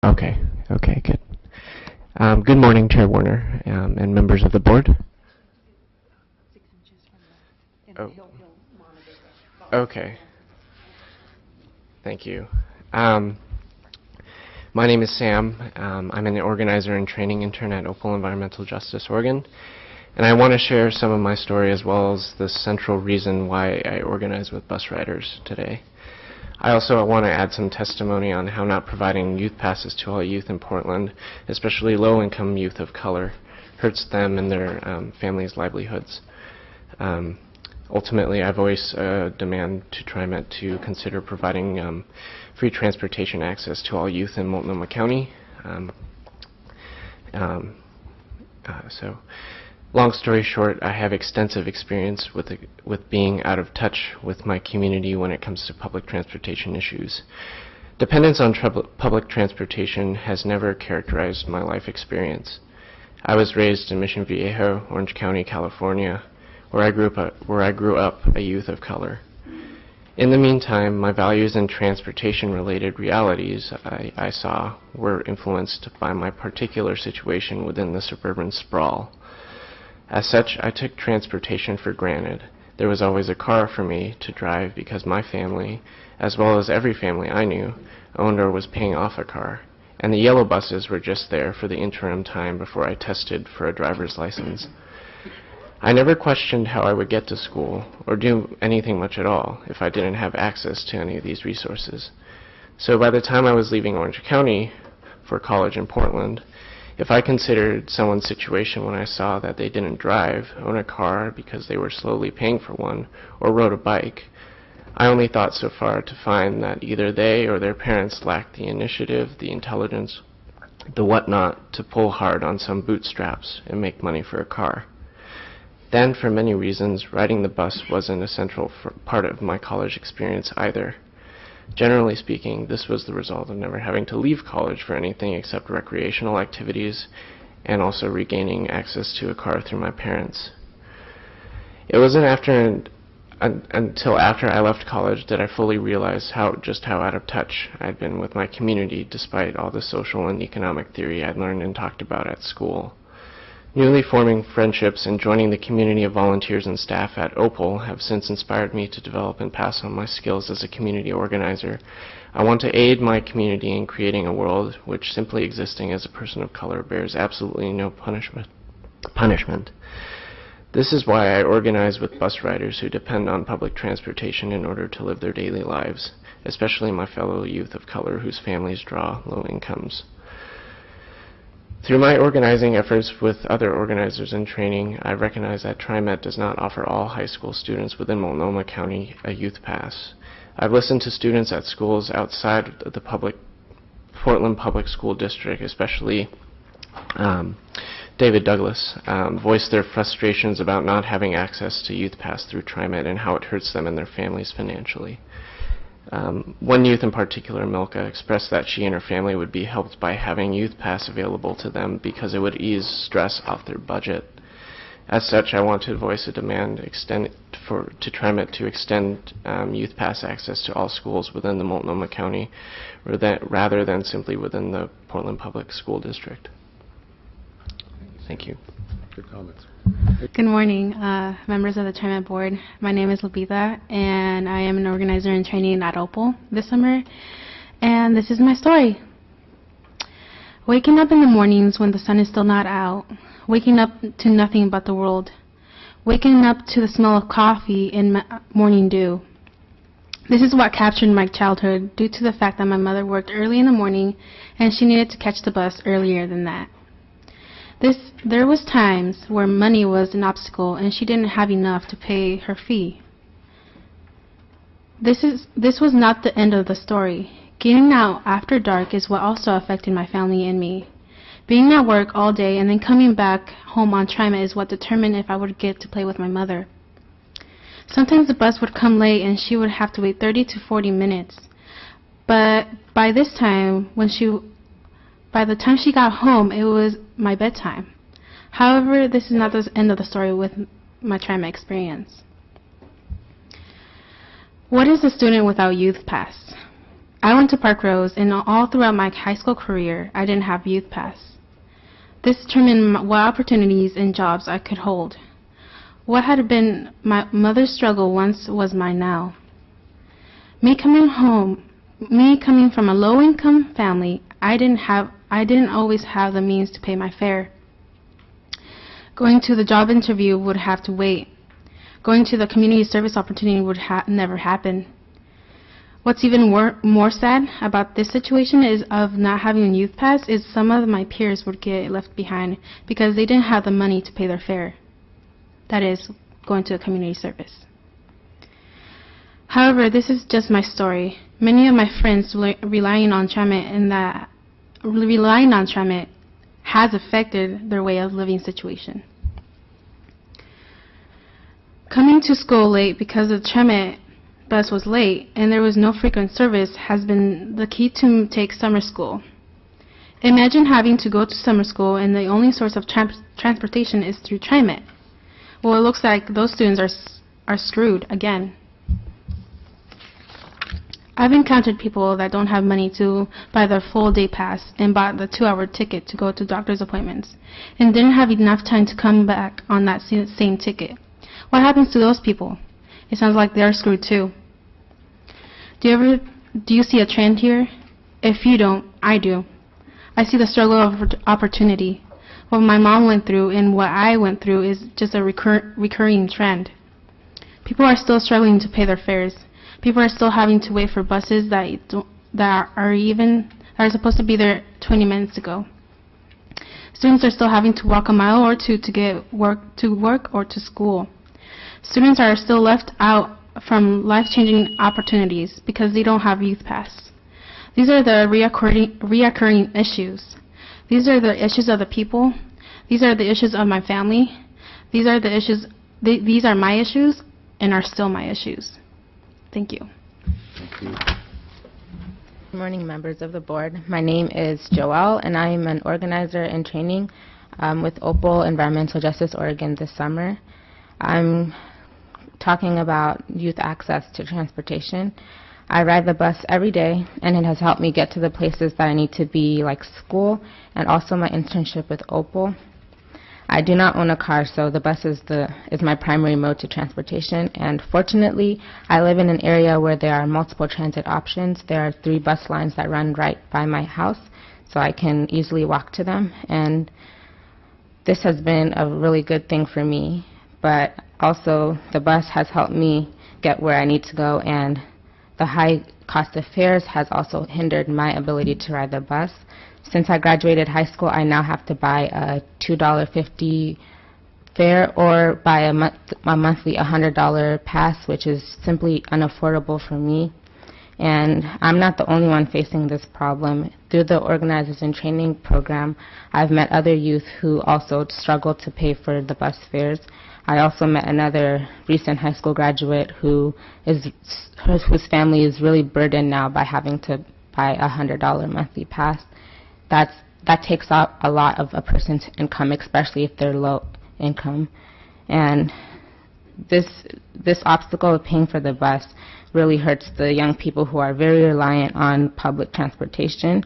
Okay, okay, good. Good morning, Chair Warner, and members of the board. Oh. Okay. Thank you. Um, my name is Sam. I'm an organizer and training intern at OPAL Environmental Justice Oregon, and I want to share some of my story as well as the central reason why I organize with bus riders today. I also want to add some testimony on how not providing youth passes to all youth in Portland, especially low-income youth of color, hurts them and their families' livelihoods. Ultimately, I voice a demand to Trimet to consider providing free transportation access to all youth in Multnomah County. So, long story short, I have extensive experience with being out of touch with my community when it comes to public transportation issues. Dependence on public transportation has never characterized my life experience. I was raised in Mission Viejo, Orange County, California, where I grew up a youth of color. In the meantime, my values and transportation-related realities I saw were influenced by my particular situation within the suburban sprawl. As such, I took transportation for granted. There was always a car for me to drive because my family, as well as every family I knew, owned or was paying off a car, and the yellow buses were just there for the interim time before I tested for a driver's license. I never questioned how I would get to school or do anything much at all if I didn't have access to any of these resources. So by the time I was leaving Orange County for college in Portland, if I considered someone's situation when I saw that they didn't drive, own a car because they were slowly paying for one, or rode a bike, I only thought so far to find that either they or their parents lacked the initiative, the intelligence, the whatnot to pull hard on some bootstraps and make money for a car. Then, for many reasons, riding the bus wasn't a central part of my college experience either. Generally speaking, this was the result of never having to leave college for anything except recreational activities and also regaining access to a car through my parents. It wasn't until after I left college that I fully realized just how out of touch I'd been with my community despite all the social and economic theory I'd learned and talked about at school. Newly forming friendships and joining the community of volunteers and staff at OPAL have since inspired me to develop and pass on my skills as a community organizer. I want to aid my community in creating a world which simply existing as a person of color bears absolutely no punishment. This is why I organize with bus riders who depend on public transportation in order to live their daily lives, especially my fellow youth of color whose families draw low incomes. Through my organizing efforts with other organizers in training, I recognize that Trimet does not offer all high school students within Multnomah County a youth pass. I've listened to students at schools outside of the Portland Public School District, especially David Douglas, voice their frustrations about not having access to youth pass through Trimet and how it hurts them and their families financially. One youth in particular, Milka, expressed that she and her family would be helped by having youth pass available to them because it would ease stress off their budget. As such, I want to voice a demand to Trimet to extend youth pass access to all schools within the Multnomah County rather than simply within the Portland Public School District. Thank you. Good comments. Good morning, members of the Trimet board. My name is Lupita, and I am an organizer in training at OPAL this summer, and this is my story. Waking up in the mornings when the sun is still not out, waking up to nothing but the world, waking up to the smell of coffee and morning dew. This is what captured my childhood due to the fact that my mother worked early in the morning and she needed to catch the bus earlier than that. There was times where money was an obstacle and she didn't have enough to pay her fee. This was not the end of the story. Getting out after dark is what also affected my family and me. Being at work all day and then coming back home on Trimet is what determined if I would get to play with my mother. Sometimes the bus would come late and she would have to wait 30 to 40 minutes. But by the time she got home, it was my bedtime. However, this is not the end of the story with my Trimet experience. What is a student without youth pass? I went to Park Rose, and all throughout my high school career, I didn't have youth pass. This determined what opportunities and jobs I could hold. What had been my mother's struggle once was mine now. Me coming from a low-income family, I didn't always have the means to pay my fare. Going to the job interview would have to wait. Going to the community service opportunity would never happen. What's even more sad about this situation is of not having a youth pass is some of my peers would get left behind because they didn't have the money to pay their fare. That is, going to a community service. However, this is just my story. Many of my friends relying on Trimet has affected their way of living situation. Coming to school late because the Trimet bus was late and there was no frequent service has been the key to take summer school. Imagine having to go to summer school and the only source of transportation is through Trimet. Well, it looks like those students are screwed again. I've encountered people that don't have money to buy their full day pass and bought the 2-hour ticket to go to doctor's appointments and didn't have enough time to come back on that same ticket. What happens to those people? It sounds like they're screwed too. Do you see a trend here? If you don't, I do. I see the struggle of opportunity. What my mom went through and what I went through is just a recurring trend. People are still struggling to pay their fares. People are still having to wait for buses that are supposed to be there 20 minutes ago. Students are still having to walk a mile or two to get to work or to school. Students are still left out from life-changing opportunities because they don't have youth pass. These are the reoccurring issues. These are the issues of the people. These are the issues of my family. These are the issues. These are my issues and are still my issues. Thank you. Thank you. Good morning, members of the board. My name is Joelle, and I am an organizer in training with OPAL Environmental Justice Oregon this summer. I'm talking about youth access to transportation. I ride the bus every day, and it has helped me get to the places that I need to be, like school, and also my internship with OPAL. I do not own a car, so the bus is my primary mode to transportation, and fortunately, I live in an area where there are multiple transit options. There are 3 bus lines that run right by my house, so I can easily walk to them, and this has been a really good thing for me, but also the bus has helped me get where I need to go, and the high cost of fares has also hindered my ability to ride the bus. Since I graduated high school, I now have to buy a $2.50 fare or buy a monthly $100 pass, which is simply unaffordable for me. And I'm not the only one facing this problem. Through the Organizers in Training program, I've met other youth who also struggle to pay for the bus fares. I also met another recent high school graduate whose family is really burdened now by having to buy a $100 monthly pass. That takes up a lot of a person's income, especially if they're low income. And this obstacle of paying for the bus really hurts the young people who are very reliant on public transportation.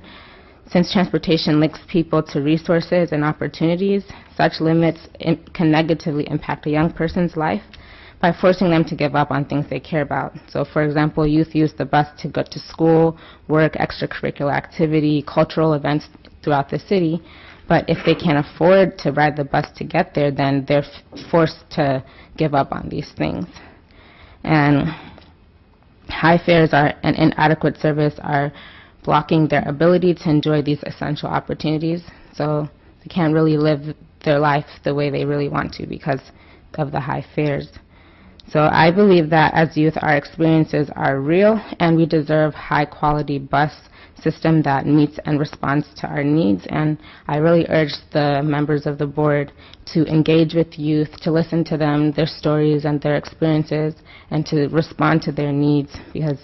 Since transportation links people to resources and opportunities, such limits can negatively impact a young person's life by forcing them to give up on things they care about. So, for example, youth use the bus to go to school, work, extracurricular activity, cultural events throughout the city. But if they can't afford to ride the bus to get there, then they're forced to give up on these things. And high fares and inadequate service are blocking their ability to enjoy these essential opportunities. So they can't really live their life the way they really want to because of the high fares. So I believe that as youth, our experiences are real, and we deserve high-quality bus system that meets and responds to our needs. And I really urge the members of the board to engage with youth, to listen to them, their stories and their experiences, and to respond to their needs, because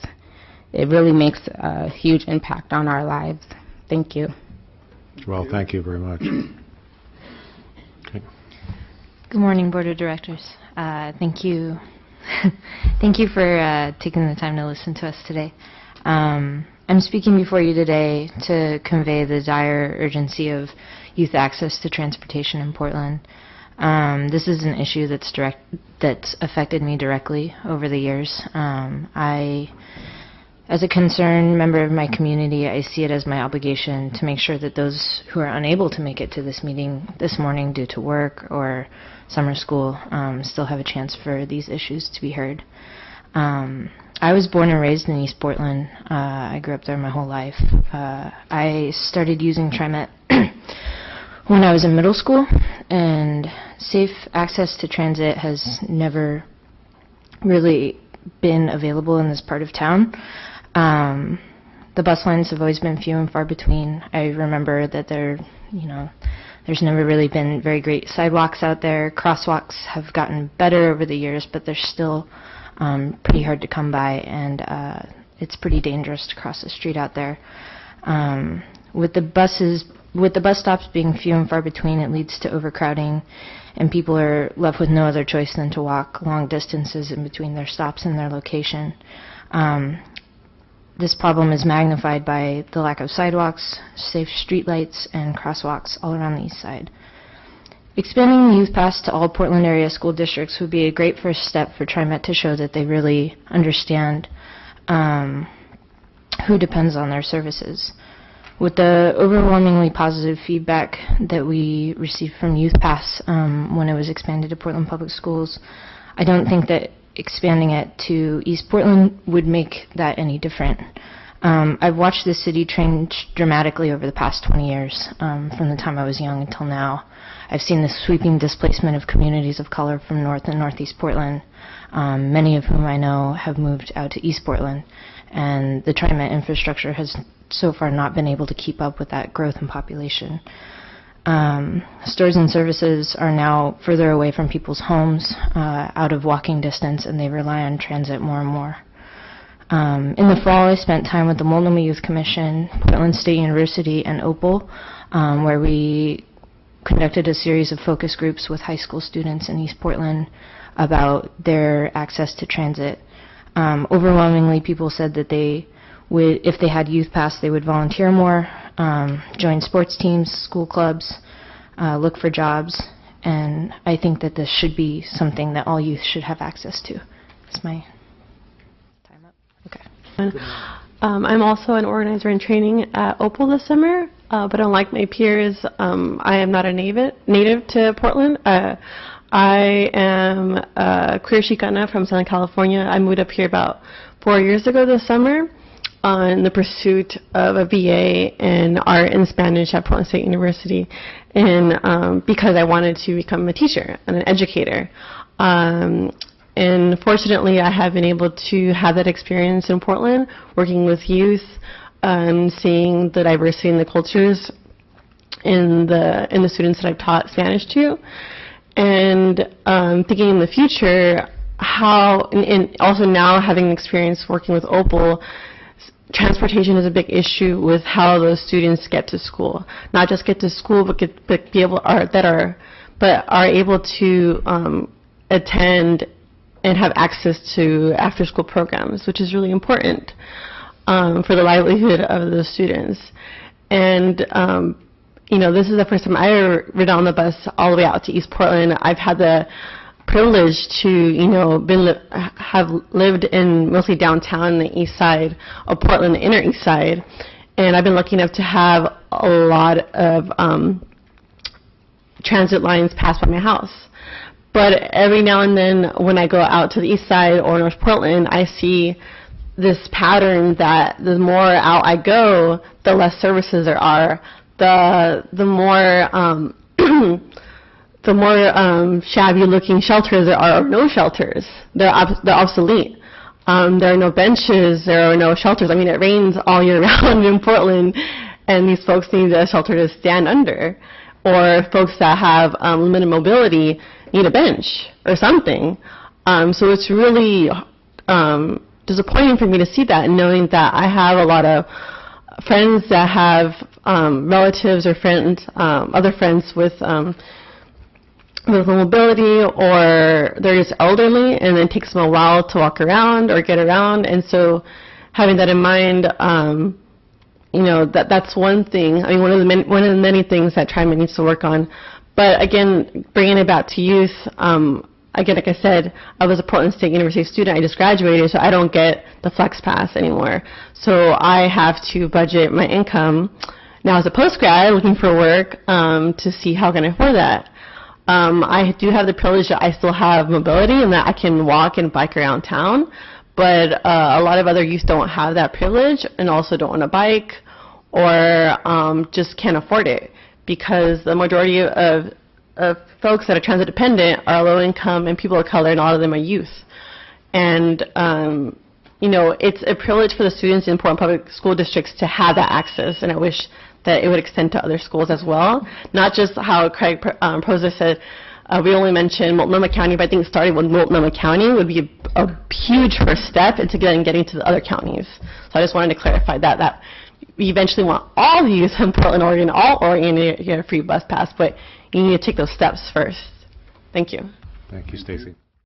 it really makes a huge impact on our lives. Thank you. Well, thank you very much. Okay. Good morning, Board of Directors. Thank you. Thank you for taking the time to listen to us today. I'm I'm speaking before you today to convey the dire urgency of youth access to transportation in Portland. This is an issue that's affected me directly over the years. As a concerned member of my community, I see it as my obligation to make sure that those who are unable to make it to this meeting this morning due to work or summer school still have a chance for these issues to be heard. I was born and raised in East Portland. I grew up there my whole life. I started using Trimet when I was in middle school, and safe access to transit has never really been available in this part of town. The bus lines have always been few and far between. I remember that there's never really been very great sidewalks out there. Crosswalks have gotten better over the years, but they're still pretty hard to come by, and it's pretty dangerous to cross the street out there. With the bus stops being few and far between, it leads to overcrowding, and people are left with no other choice than to walk long distances in between their stops and their location. This problem is magnified by the lack of sidewalks, safe streetlights, and crosswalks all around the east side. Expanding the Youth Pass to all Portland area school districts would be a great first step for Trimet to show that they really understand who depends on their services. With the overwhelmingly positive feedback that we received from Youth Pass when it was expanded to Portland Public Schools, I don't think that expanding it to East Portland would make that any different. I've watched the city change dramatically over the past 20 years, from the time I was young until now. I've seen the sweeping displacement of communities of color from North and Northeast Portland, many of whom I know have moved out to East Portland, and the Trimet infrastructure has so far not been able to keep up with that growth in population. Stores and services are now further away from people's homes, out of walking distance, and they rely on transit more and more. In the fall, I spent time with the Multnomah Youth Commission, Portland State University, and OPAL, where we conducted a series of focus groups with high school students in East Portland about their access to transit. Overwhelmingly, people said that they would, if they had Youth Pass, they would volunteer more, join sports teams, school clubs, look for jobs, and I think that this should be something that all youth should have access to. That's my time up. Okay. I'm also an organizer in training at OPAL this summer, but unlike my peers, I am not a native to Portland. I am a queer Chicana from Southern California. I moved up here about 4 years ago this summer on the pursuit of a BA in art and Spanish at Portland State University, and because I wanted to become a teacher and an educator. And fortunately, I have been able to have that experience in Portland, working with youth, seeing the diversity in the cultures in the students that I've taught Spanish to, and thinking in the future how, and also now having experience working with OPAL, transportation is a big issue with how those students get to school. Not just get to school, but are able to attend and have access to after-school programs, which is really important for the livelihood of those students. And this is the first time I ever ridden on the bus all the way out to East Portland. I've had the privilege to, have lived in mostly downtown, the east side of Portland, the inner east side, and I've been lucky enough to have a lot of transit lines pass by my house. But every now and then when I go out to the east side or North Portland, I see this pattern that the more out I go, the less services there are, the more the more shabby-looking shelters there are, or no shelters. They're obsolete. There are no benches. There are no shelters. I mean, it rains all year round in Portland, and these folks need a shelter to stand under. Or folks that have limited mobility need a bench or something. So it's really disappointing for me to see that, and knowing that I have a lot of friends that have relatives or friends, other friends with mobility, or they're just elderly, and it takes them a while to walk around or get around. And so having that in mind, you know, that's one thing. I mean, one of the many things that Trimet needs to work on. But again, bringing it back to youth, again, like I said, I was a Portland State University student. I just graduated, so I don't get the Flex Pass anymore. So I have to budget my income now as a post-grad looking for work to see how can I afford that. I do have the privilege that I still have mobility and that I can walk and bike around town, but a lot of other youth don't have that privilege and also don't own a bike or just can't afford it, because the majority of folks that are transit dependent are low income and people of color, and a lot of them are youth. And you know, it's a privilege for the students in Portland public school districts to have that access, and I wish that it would extend to other schools as well. Not just how Craig Proser said, we only mentioned Multnomah County, but I think starting with Multnomah County would be a huge first step into getting to the other counties. So I just wanted to clarify that we eventually want all the youth in Portland, Oregon, all Oregon to get a free bus pass, but you need to take those steps first. Thank you. Thank you, Stacy.